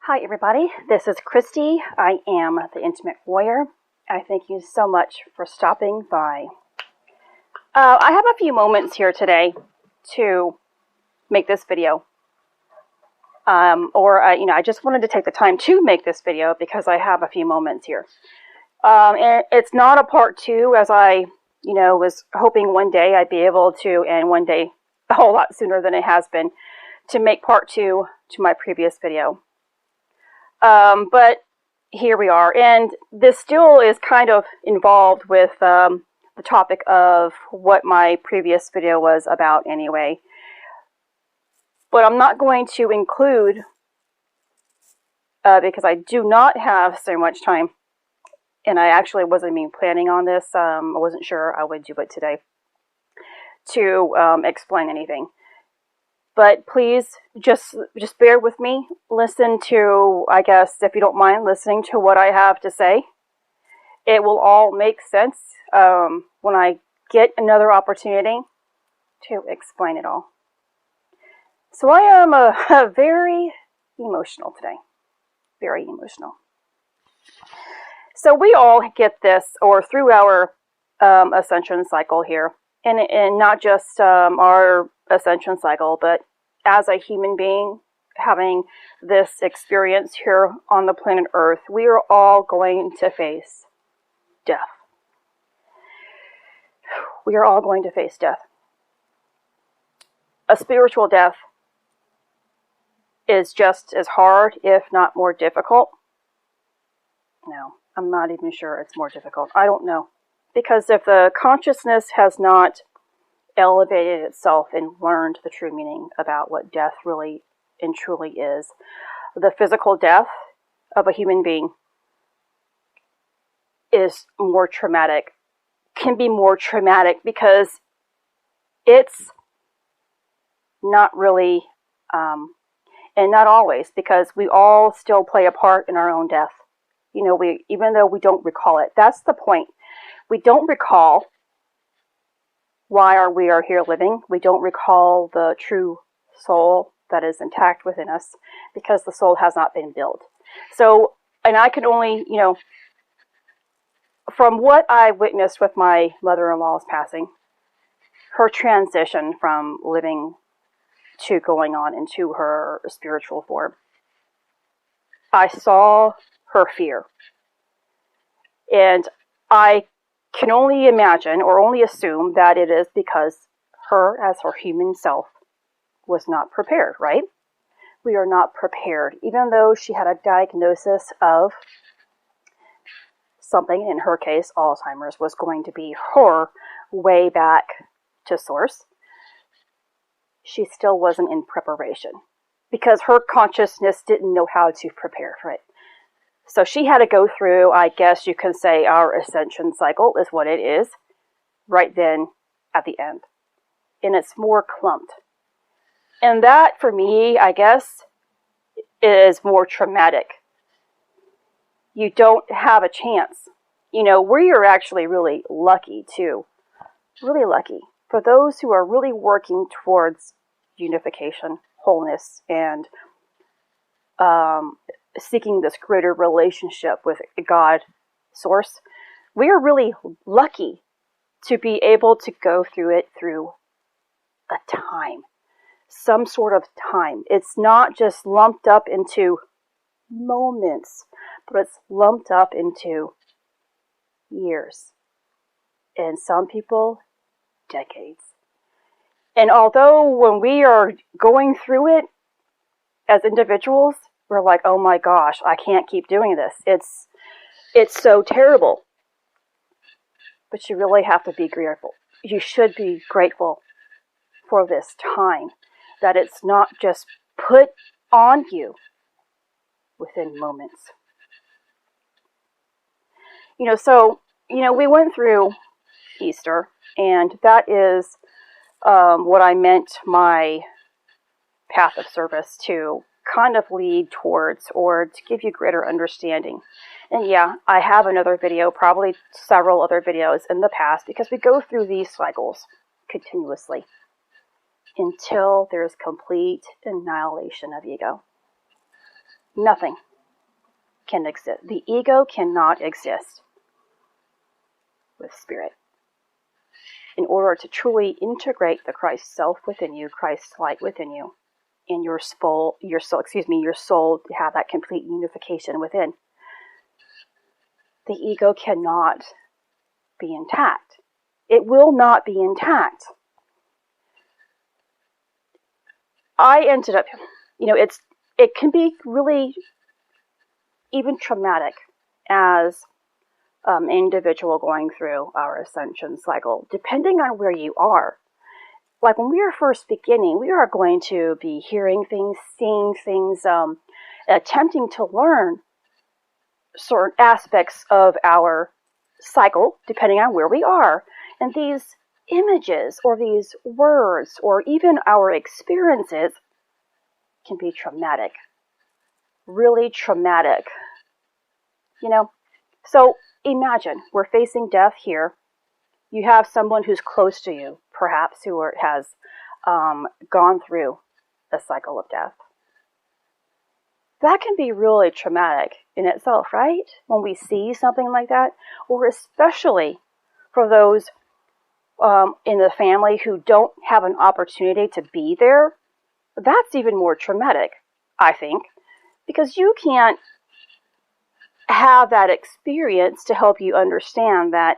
Hi everybody, this is Christy. I am the Intimate Warrior. I thank you so much for stopping by. I have a few moments here today to make this video. I just wanted to take the time to make this video because I have a few moments here. And it's not a part two, as I, was hoping one day I'd be able to, and one day a whole lot sooner than it has been, to make part two to my previous video. But here we are, and this still is kind of involved with the topic of what my previous video was about anyway. But I'm not going to include, because I do not have so much time, and I actually wasn't even planning on this. I wasn't sure I would do it today to explain anything. But please, just bear with me. Listen to, I guess, if you don't mind listening to what I have to say. It will all make sense when I get another opportunity to explain it all. So I am very emotional today. Very emotional. So we all get this, or through our ascension cycle here, and not just our ascension cycle, but as a human being having this experience here on the planet Earth, we are all going to face death. We are all going to face death. A spiritual death is just as hard, if not more difficult. No, I'm not even sure it's more difficult. I don't know. Because if the consciousness has not elevated itself and learned the true meaning about what death really and truly is, the physical death of a human being is more traumatic, can be more traumatic because it's not really, and not always, because we all still play a part in our own death. Even though we don't recall it. That's the point. We don't recall why we are here living. We don't recall the true soul that is intact within us because the soul has not been built. So, and I can only, from what I witnessed with my mother-in-law's passing, her transition from living to going on into her spiritual form, I saw her fear. And I can only imagine or only assume that it is because her, as her human self, was not prepared, right? We are not prepared. Even though she had a diagnosis of something, in her case, Alzheimer's, was going to be her way back to source, she still wasn't in preparation because her consciousness didn't know how to prepare for it. So she had to go through, I guess you can say, our ascension cycle is what it is, right then at the end. And it's more clumped. And that, for me, I guess, is more traumatic. You don't have a chance. We are actually really lucky, too. Really lucky. For those who are really working towards unification, wholeness, and seeking this greater relationship with God, Source, we are really lucky to be able to go through it through a time, some sort of time. It's not just lumped up into moments, but it's lumped up into years, and some people, decades. And although when we are going through it as individuals, we're like, oh my gosh, I can't keep doing this. It's so terrible. But you really have to be grateful. You should be grateful for this time, that it's not just put on you within moments. We went through Easter, and that is what I meant my path of service to kind of lead towards, or to give you greater understanding. And yeah, I have another video, probably several other videos in the past, because we go through these cycles continuously until there's complete annihilation of ego. Nothing can exist. The ego cannot exist with spirit. In order to truly integrate the Christ self within you, Christ's light within you, and your soul to have that complete unification within, the ego cannot be intact. It will not be intact. I ended up, it can be really even traumatic as an individual going through our ascension cycle, depending on where you are. Like when we are first beginning, we are going to be hearing things, seeing things, attempting to learn certain aspects of our cycle, depending on where we are. And these images or these words or even our experiences can be traumatic. Really traumatic. So imagine we're facing death here. You have someone who's close to you, perhaps, who has gone through a cycle of death. That can be really traumatic in itself, right? When we see something like that, or especially for those in the family who don't have an opportunity to be there, that's even more traumatic, I think, because you can't have that experience to help you understand that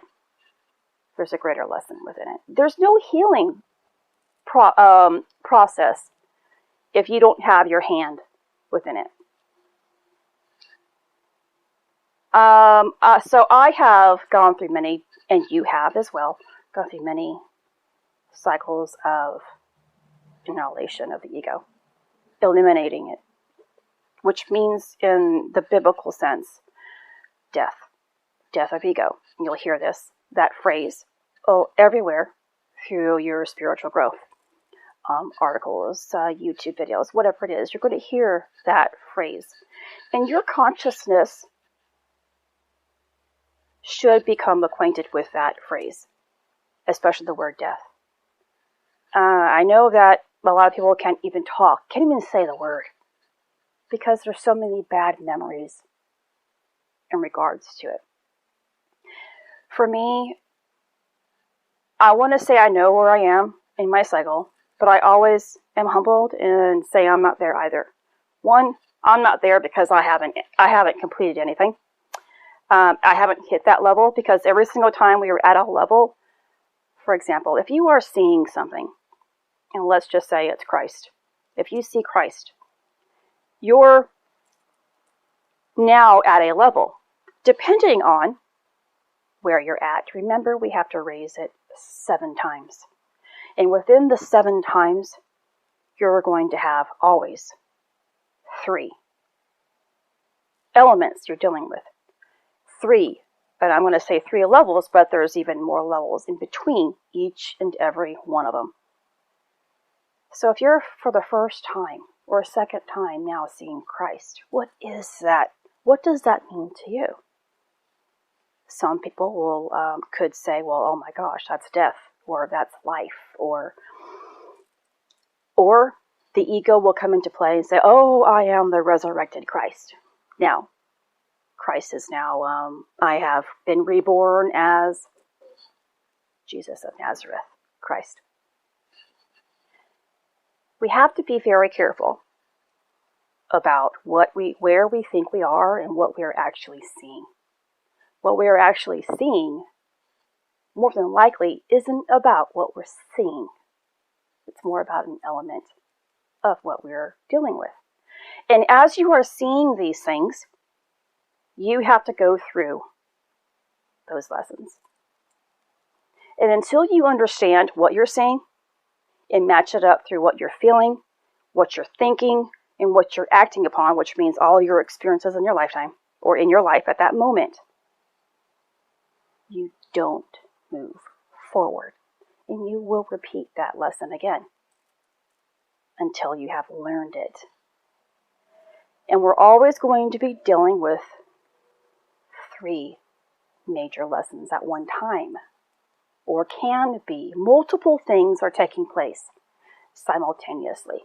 there's a greater lesson within it. There's no healing process if you don't have your hand within it. So I have gone through many, and you have as well, gone through many cycles of annihilation of the ego, eliminating it, which means in the biblical sense, death of ego. And you'll hear that phrase, everywhere through your spiritual growth. Articles, YouTube videos, whatever it is, you're going to hear that phrase. And your consciousness should become acquainted with that phrase, especially the word death. I know that a lot of people can't even say the word, because there's so many bad memories in regards to it. For me, I want to say I know where I am in my cycle, but I always am humbled and say I'm not there either. One, I'm not there because I haven't completed anything. I haven't hit that level, because every single time we are at a level, for example, if you are seeing something, and let's just say it's Christ. If you see Christ, you're now at a level, depending on where you're at. Remember, we have to raise it 7 times. And within the 7 times, you're going to have always 3 elements you're dealing with. 3, and I'm going to say 3 levels, but there's even more levels in between each and every one of them. So if you're for the first time or second time now seeing Christ, what is that? What does that mean to you? Some people could say, well, oh my gosh, that's death, or that's life, or the ego will come into play and say, oh, I am the resurrected Christ. Now, Christ is now, I have been reborn as Jesus of Nazareth, Christ. We have to be very careful about where we think we are and what we are actually seeing. What we are actually seeing, more than likely, isn't about what we're seeing. It's more about an element of what we're dealing with. And as you are seeing these things, you have to go through those lessons. And until you understand what you're seeing and match it up through what you're feeling, what you're thinking, and what you're acting upon, which means all your experiences in your lifetime or in your life at that moment, you don't move forward. And you will repeat that lesson again until you have learned it. And we're always going to be dealing with 3 major lessons at one time, or can be. Multiple things are taking place simultaneously.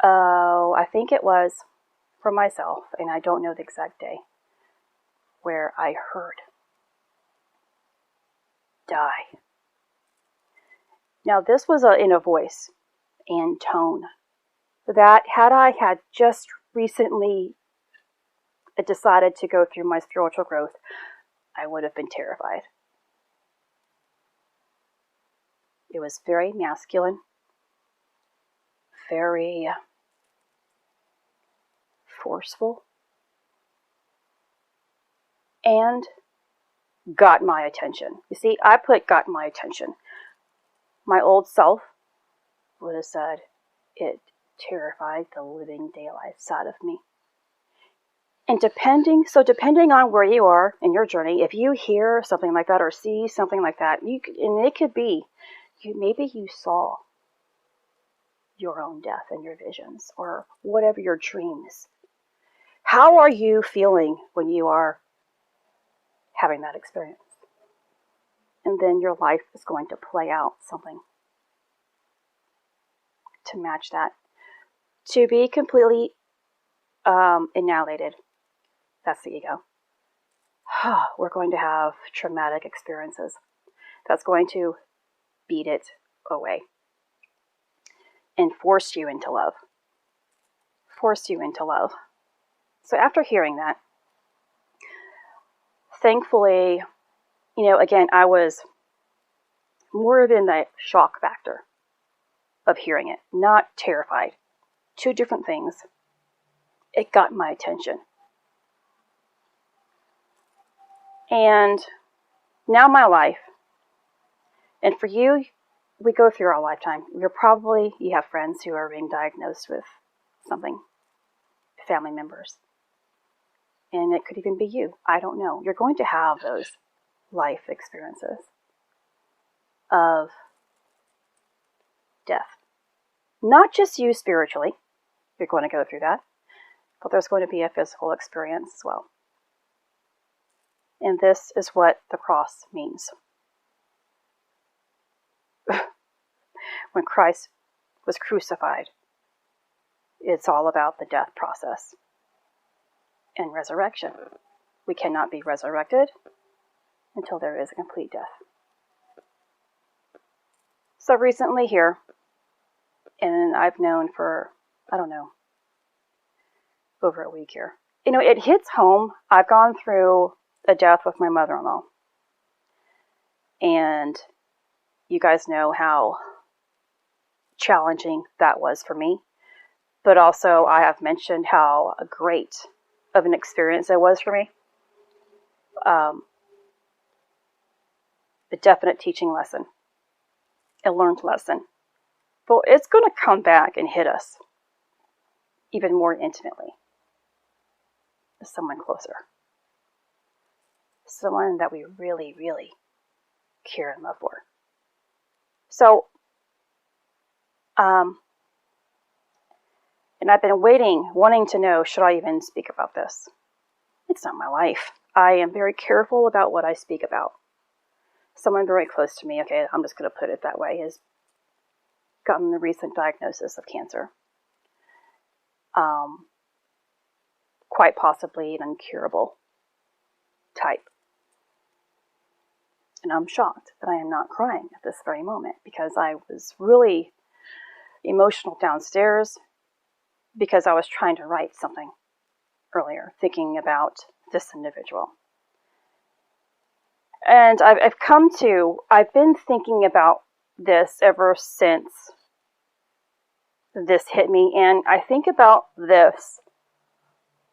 Oh, I think it was for myself, and I don't know the exact day, where I heard, die. Now, this was in a voice and tone that, had I had just recently decided to go through my spiritual growth, I would have been terrified. It was very masculine, very forceful, and got my attention. You see, I put got my attention. My old self would have said it terrified the living daylights out of me. And depending on where you are in your journey, if you hear something like that or see something like that, and it could be, maybe you saw your own death in your visions, or whatever your dreams. How are you feeling when you are having that experience? And then your life is going to play out something to match that. To be completely annihilated, that's the ego. We're going to have traumatic experiences. That's going to beat it away and force you into love. Force you into love. So after hearing that, thankfully, again, I was more than the shock factor of hearing it, not terrified. Two different things. It got my attention. And now my life, and for you, we go through our lifetime. You have friends who are being diagnosed with something, family members. And it could even be you. I don't know. You're going to have those life experiences of death. Not just you spiritually. You're going to go through that. But there's going to be a physical experience as well. And this is what the cross means. When Christ was crucified, it's all about the death process and resurrection. We cannot be resurrected until there is a complete death. So recently here, and I've known for, over a week here. It hits home. I've gone through a death with my mother-in-law. And you guys know how challenging that was for me. But also I have mentioned how great of an experience it was for me. A definite teaching lesson. A learned lesson. But it's going to come back and hit us even more intimately. As someone closer. Someone that we really, really care and love for. So, and I've been wanting to know, should I even speak about this? It's not my life. I am very careful about what I speak about. Someone very close to me, okay, I'm just going to put it that way, has gotten the recent diagnosis of cancer. Quite possibly an incurable type. And I'm shocked that I am not crying at this very moment, because I was really emotional downstairs because I was trying to write something earlier, thinking about this individual. And I've been thinking about this ever since this hit me, and I think about this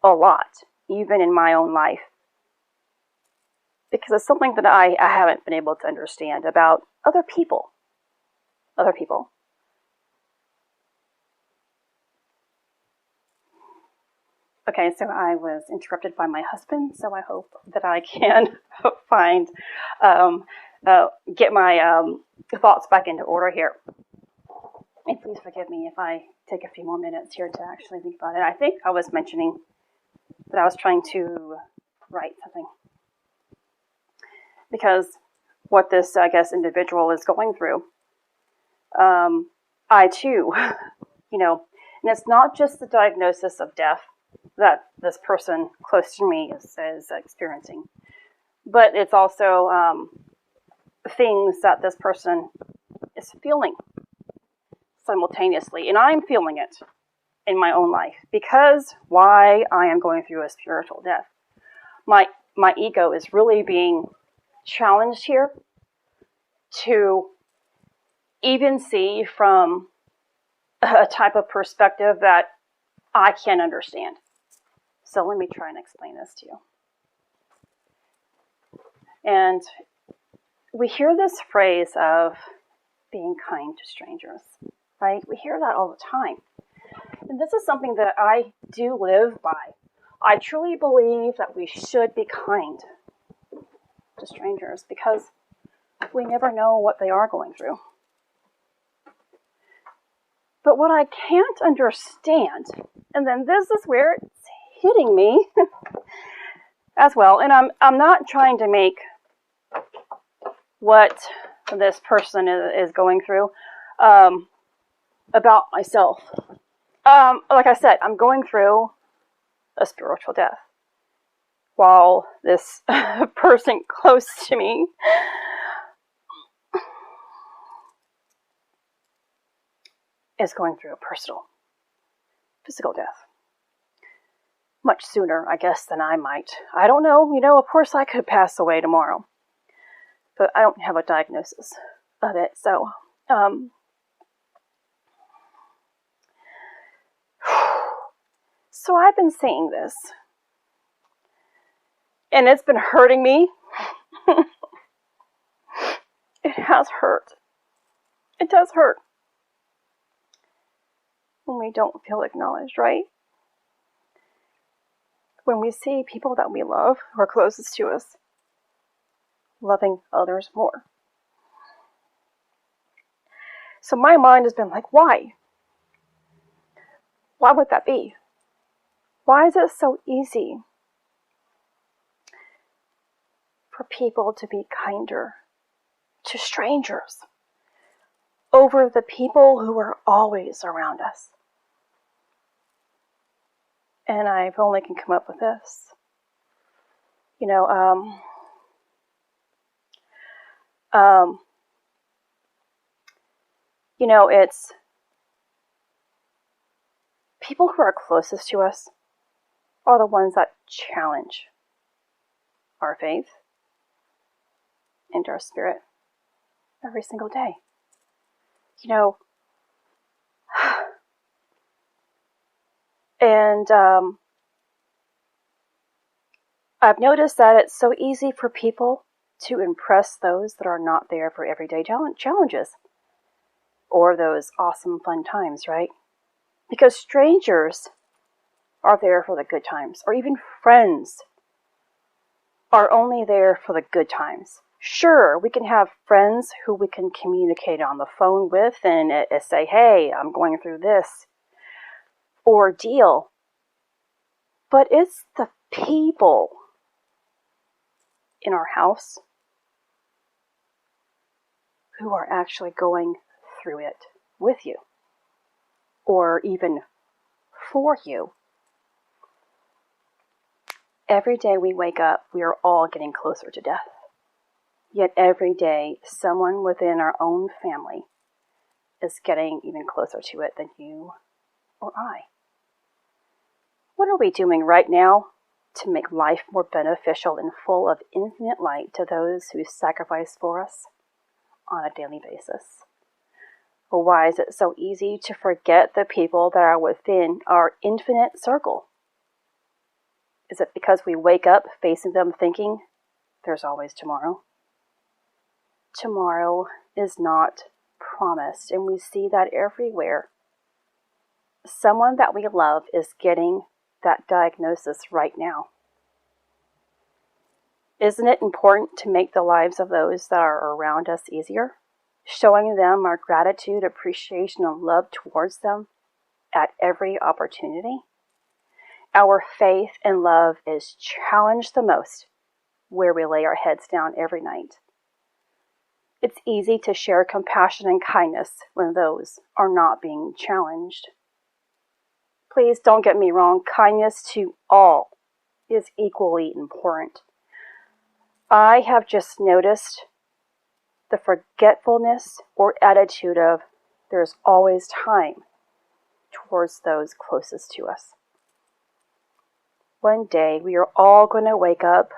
a lot, even in my own life. Because it's something that I haven't been able to understand about other people. Other people. Okay, so I was interrupted by my husband, so I hope that I can get my thoughts back into order here. And please forgive me if I take a few more minutes here to actually think about it. I think I was mentioning that I was trying to write something. Because what this, individual is going through, I too, And it's not just the diagnosis of death that this person close to me is experiencing, but it's also things that this person is feeling simultaneously. And I'm feeling it in my own life because why I am going through a spiritual death. My ego is really being challenged here to even see from a type of perspective that I can't understand. So let me try and explain this to you. And we hear this phrase of being kind to strangers, right? We hear that all the time. And this is something that I do live by. I truly believe that we should be kind to strangers because we never know what they are going through. But what I can't understand, and then this is where it's hitting me as well, and I'm not trying to make what this person is going through about myself. Like I said, I'm going through a spiritual death while this person close to me is going through a personal physical death. Much sooner, I guess, than I might. I don't know. Of course I could pass away tomorrow. But I don't have a diagnosis of it. So, so I've been seeing this. And it's been hurting me. It has hurt. It does hurt. When we don't feel acknowledged, right? When we see people that we love, who are closest to us, loving others more. So my mind has been like, why? Why would that be? Why is it so easy for people to be kinder to strangers over the people who are always around us? And I've only can come up with this. It's people who are closest to us are the ones that challenge our faith and our spirit every single day. And I've noticed that it's so easy for people to impress those that are not there for everyday challenges or those awesome fun times, right? Because strangers are there for the good times, or even friends are only there for the good times. Sure, we can have friends who we can communicate on the phone with and say, hey, I'm going through this ordeal. But it's the people in our house who are actually going through it with you, or even for you. Every day we wake up, we are all getting closer to death. Yet every day, someone within our own family is getting even closer to it than you or I. What are we doing right now to make life more beneficial and full of infinite light to those who sacrifice for us on a daily basis? Well, why is it so easy to forget the people that are within our infinite circle? Is it because we wake up facing them thinking there's always tomorrow? Tomorrow is not promised, and we see that everywhere. Someone that we love is getting that diagnosis right now. Isn't it important to make the lives of those that are around us easier? Showing them our gratitude, appreciation, and love towards them at every opportunity? Our faith and love is challenged the most where we lay our heads down every night. It's easy to share compassion and kindness when those are not being challenged. Please don't get me wrong. Kindness to all is equally important. I have just noticed the forgetfulness or attitude of there's always time towards those closest to us. One day we are all going to wake up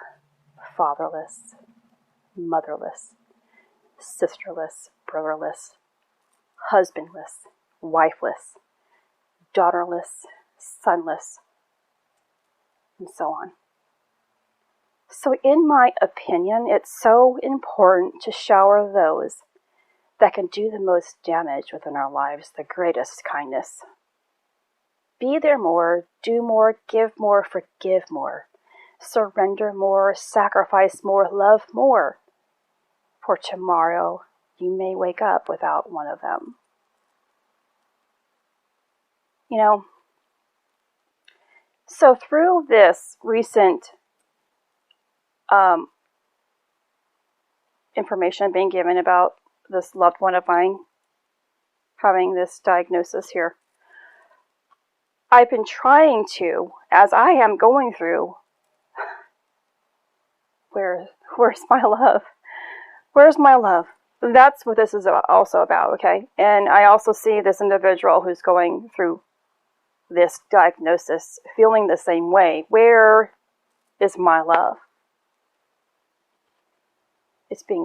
fatherless, motherless, sisterless, brotherless, husbandless, wifeless, daughterless, sonless, and so on. So in my opinion, it's so important to shower those that can do the most damage within our lives the greatest kindness. Be there more, do more, give more, forgive more, surrender more, sacrifice more, love more. For tomorrow, you may wake up without one of them. You know, so through this recent information being given about this loved one of mine having this diagnosis here, I've been trying to, as I am going through, where's my love? Where's my love? That's what this is also about, okay? And I also see this individual who's going through this diagnosis feeling the same way. Where is my love?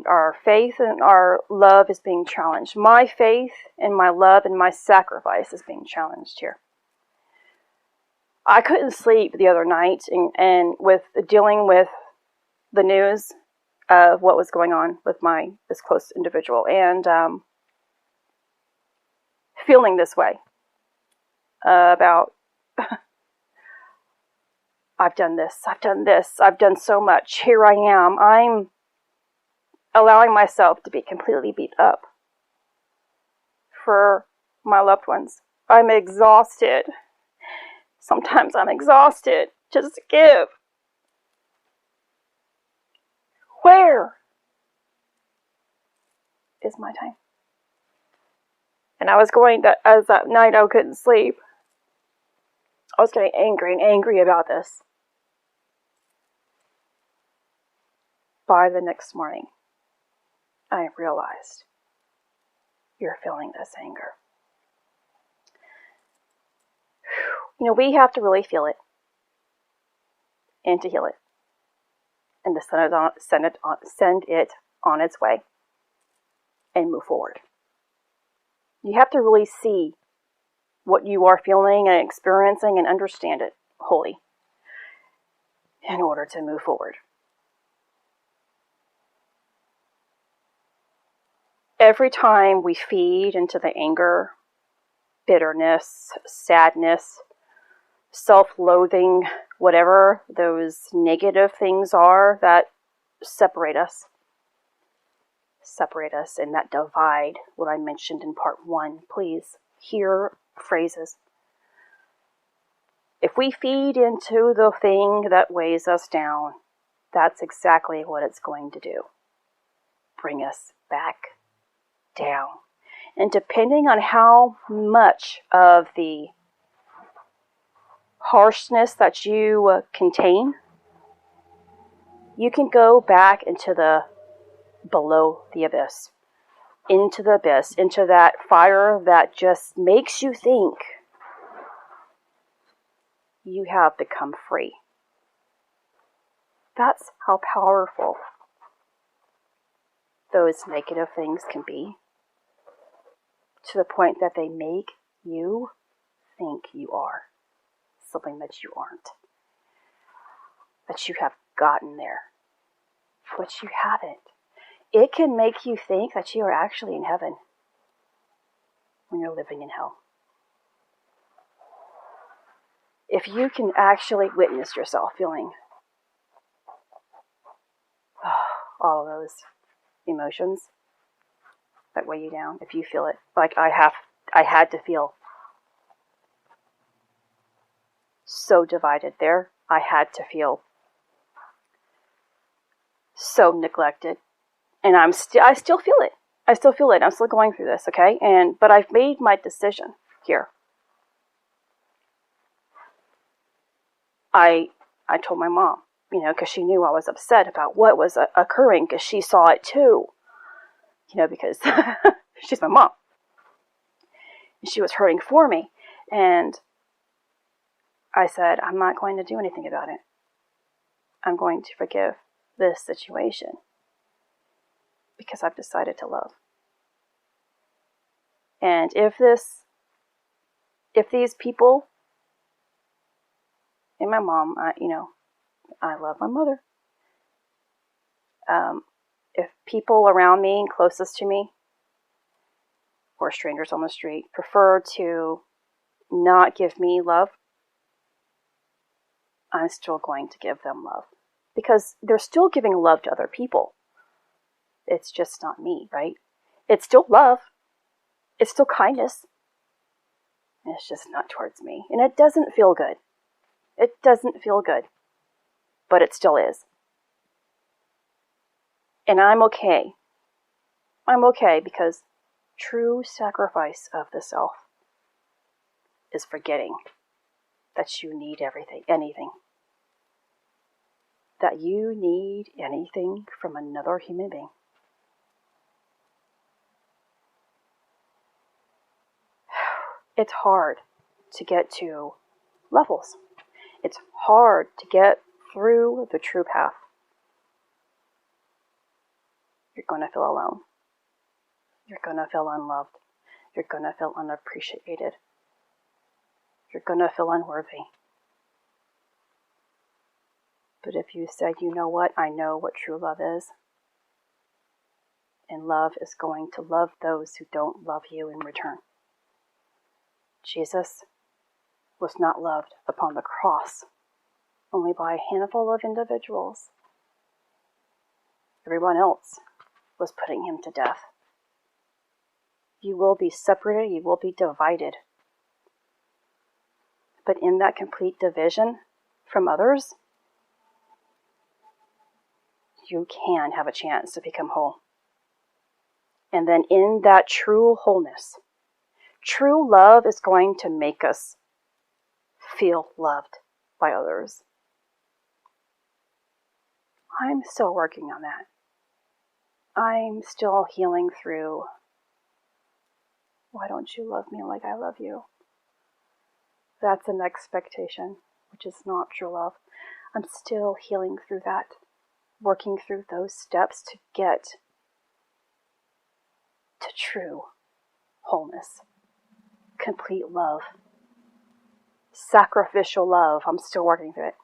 Our faith and our love is being challenged. My faith and my love and my sacrifice is being challenged here. I couldn't sleep the other night and with dealing with the news of what was going on with this close individual and feeling this way about I've done this, I've done so much, here I am, I'm allowing myself to be completely beat up for my loved ones. I'm exhausted. Sometimes I'm exhausted just to give. Where is my time? And I was as that night I couldn't sleep, I was getting angry about this. By the next morning, I realized you're feeling this anger. You know, we have to really feel it and to heal it and to send it on its way and move forward. You have to really see what you are feeling and experiencing and understand it wholly in order to move forward. Every time we feed into the anger, bitterness, sadness, self-loathing, whatever those negative things are that separate us in that divide, what I mentioned in part 1. Please hear phrases. If we feed into the thing that weighs us down, that's exactly what it's going to do. Bring us back down. And depending on how much of the harshness that you contain, you can go back into below the abyss, into that fire that just makes you think you have become free. That's how powerful those negative things can be, to the point that they make you think you are something that you aren't, that you have gotten there, but you haven't. It can make you think that you are actually in heaven when you're living in hell. If you can actually witness yourself feeling all of those emotions that weigh you down, if you feel it, like I had to feel so divided there. I had to feel so neglected. And I still feel it. I'm still going through this, okay? But I've made my decision here. I told my mom, because she knew I was upset about what was occurring, because she saw it too, because she's my mom. And she was hurting for me. And I said, I'm not going to do anything about it. I'm going to forgive this situation because I've decided to love. And if these people, and my mom, I love my mother. If people around me, closest to me, or strangers on the street, prefer to not give me love, I'm still going to give them love. Because they're still giving love to other people. It's just not me, right? It's still love. It's still kindness. It's just not towards me. And it doesn't feel good. It doesn't feel good. But it still is. And I'm okay. I'm okay because true sacrifice of the self is forgetting that you need anything. That you need anything from another human being. It's hard to get to levels. It's hard to get through the true path. You're going to feel alone. You're going to feel unloved. You're going to feel unappreciated. You're going to feel unworthy. But if you say, you know what, I know what true love is, and love is going to love those who don't love you in return. Jesus was not loved upon the cross only by a handful of individuals. Everyone else was putting him to death. You will be separated, you will be divided. But in that complete division from others, you can have a chance to become whole. And then in that true wholeness, true love is going to make us feel loved by others. I'm still working on that. I'm still healing through, why don't you love me like I love you? That's an expectation, which is not true love. I'm still healing through that, working through those steps to get to true wholeness, complete love, sacrificial love. I'm still working through it.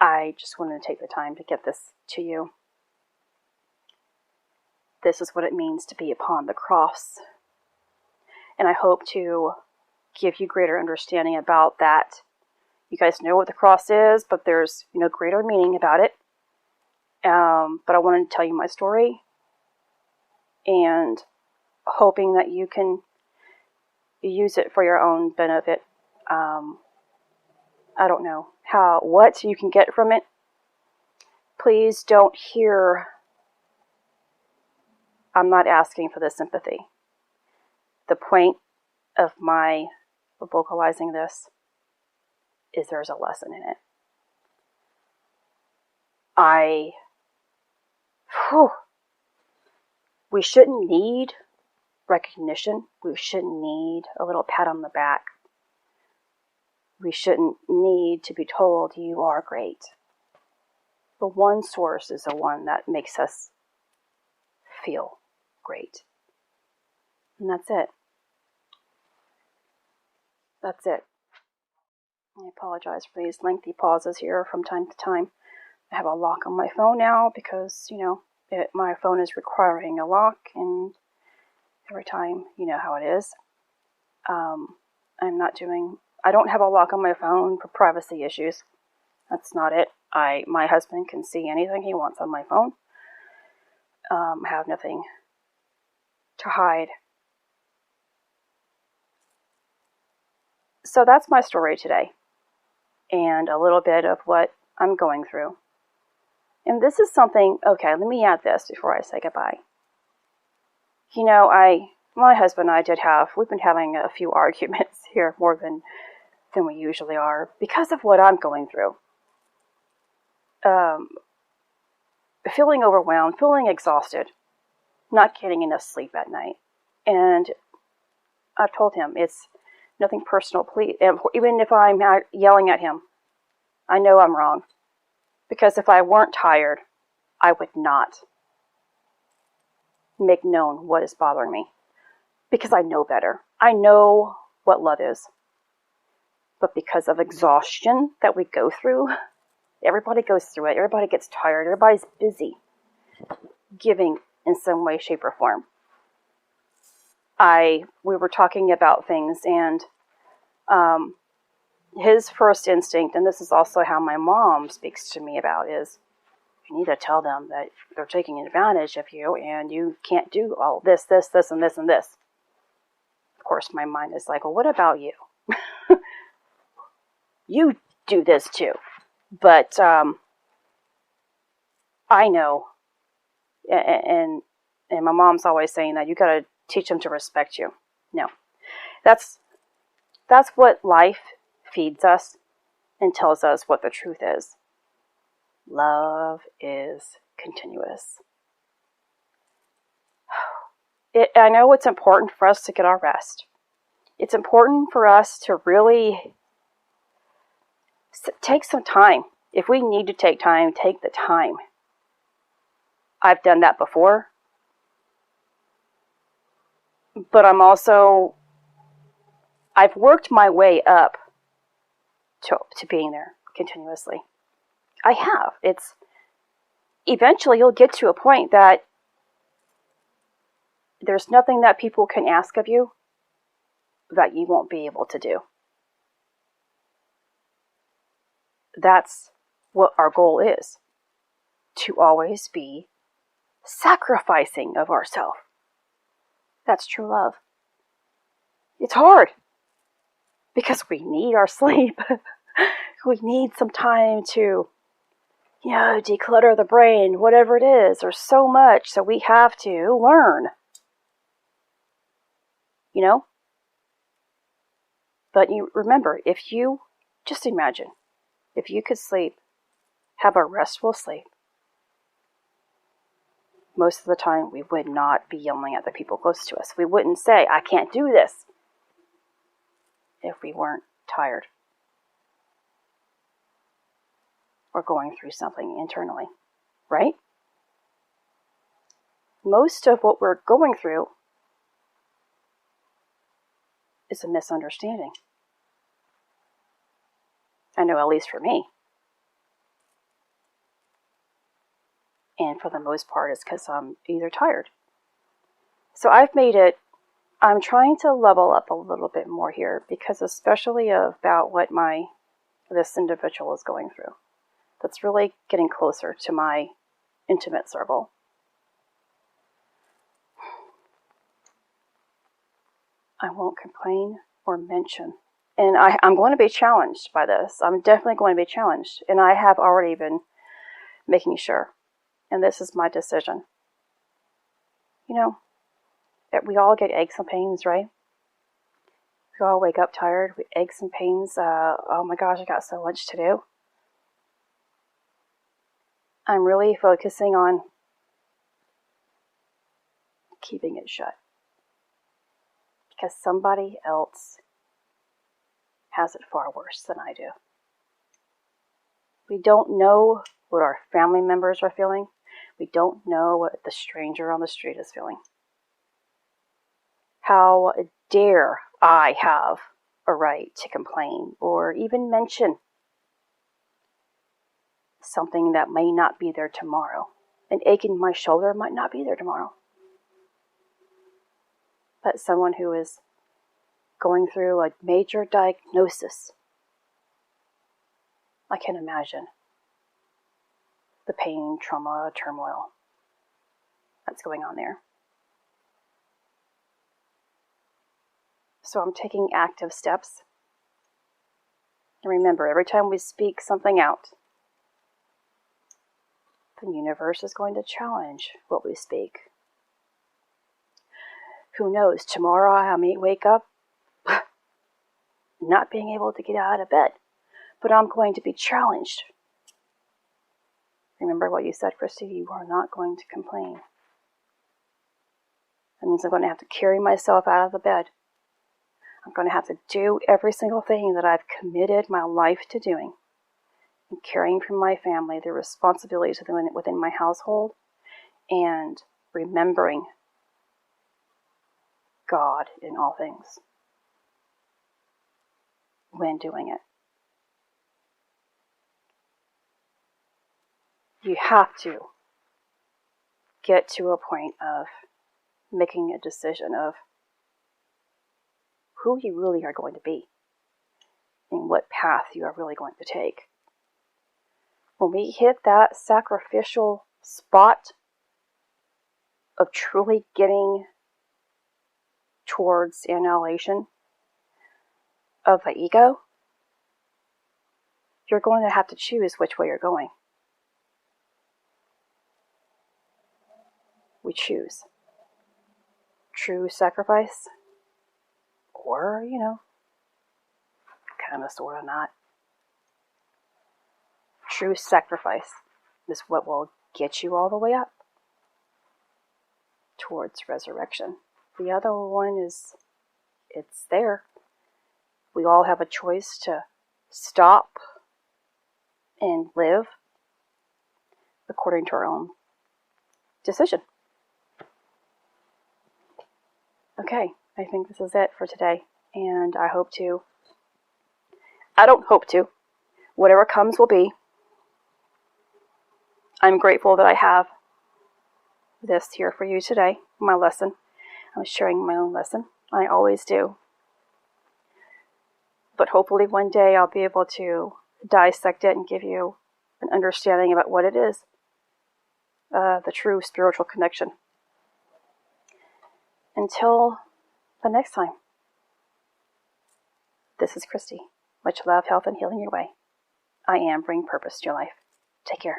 I just wanted to take the time to get this to you. This is what it means to be upon the cross. And I hope to give you greater understanding about that. You guys know what the cross is, but there's, greater meaning about it. But I wanted to tell you my story, and hoping that you can use it for your own benefit. I don't know what you can get from it. Please don't hear, I'm not asking for the sympathy. The point of my vocalizing this is there's a lesson in it. We shouldn't need recognition. We shouldn't need a little pat on the back. We shouldn't need to be told you are great. The one source is the one that makes us feel great. And that's it. That's it. I apologize for these lengthy pauses here from time to time. I have a lock on my phone now because, my phone is requiring a lock, and every time, you know how it is. I don't have a lock on my phone for privacy issues. That's not it. My husband can see anything he wants on my phone. I have nothing to hide. So that's my story today, and a little bit of what I'm going through. And this is something, okay, let me add this before I say goodbye. My husband and I we've been having a few arguments here more than we usually are because of what I'm going through. Feeling overwhelmed, feeling exhausted, not getting enough sleep at night. And I've told him it's nothing personal, please. Even if I'm yelling at him, I know I'm wrong. Because if I weren't tired, I would not make known what is bothering me. Because I know better. I know what love is. But because of exhaustion that we go through, everybody goes through it. Everybody gets tired. Everybody's busy giving in some way, shape, or form. We were talking about things, and his first instinct, and this is also how my mom speaks to me about, is you need to tell them that they're taking advantage of you, and you can't do all this, and this, and this. Of course, my mind is like, well, what about you? You do this too. But I know, and my mom's always saying that you got to teach them to respect you. No, that's what life feeds us and tells us what the truth is. Love is continuous. I know it's important for us to get our rest. It's important for us to really take some time. If we need to take time, take the time. I've done that before. But I've worked my way up to being there continuously. I have. Eventually you'll get to a point that there's nothing that people can ask of you that you won't be able to do. That's what our goal is. To always be sacrificing of ourselves. That's true love. It's hard. Because we need our sleep. We need some time to, declutter the brain, whatever it is. There's so much, so we have to learn. But you remember, just imagine, if you could sleep, have a restful sleep, most of the time we would not be yelling at the people close to us. We wouldn't say, I can't do this, if we weren't tired or going through something internally, right? Most of what we're going through is a misunderstanding. I know, at least for me. And for the most part, it's because I'm either tired. So I'm trying to level up a little bit more here, because especially about what this individual is going through. That's really getting closer to my intimate circle. I won't complain or mention. And I'm going to be challenged by this. I'm definitely going to be challenged. And I have already been making sure. And this is my decision. That we all get aches and pains, right? We all wake up tired with aches and pains. Oh my gosh, I got so much to do. I'm really focusing on keeping it shut. Because somebody else has it far worse than I do. We don't know what our family members are feeling. We don't know what the stranger on the street is feeling. How dare I have a right to complain or even mention something that may not be there tomorrow? An ache in my shoulder might not be there tomorrow. But someone who is going through a major diagnosis, I can imagine the pain, trauma, turmoil that's going on there. So I'm taking active steps. And remember, every time we speak something out, the universe is going to challenge what we speak. Who knows, tomorrow I may wake up not being able to get out of bed, but I'm going to be challenged. Remember what you said, Christy, you are not going to complain. That means I'm going to have to carry myself out of the bed. I'm going to have to do every single thing that I've committed my life to doing, and caring for my family, the responsibilities within my household, and remembering God in all things when doing it. You have to get to a point of making a decision of who you really are going to be and what path you are really going to take. When we hit that sacrificial spot of truly getting towards annihilation of the ego, you're going to have to choose which way you're going. We choose true sacrifice, or, kind of, sort of not. True sacrifice is what will get you all the way up towards resurrection. The other one is, it's there. We all have a choice to stop and live according to our own decision. Okay, I think this is it for today, and I don't hope to, whatever comes will be. I'm grateful that I have this here for you today, my lesson. I'm sharing my own lesson. I always do. But hopefully one day I'll be able to dissect it and give you an understanding about what it is, the true spiritual connection. Until the next time, this is Christy. Much love, health, and healing your way. I am bringing purpose to your life. Take care.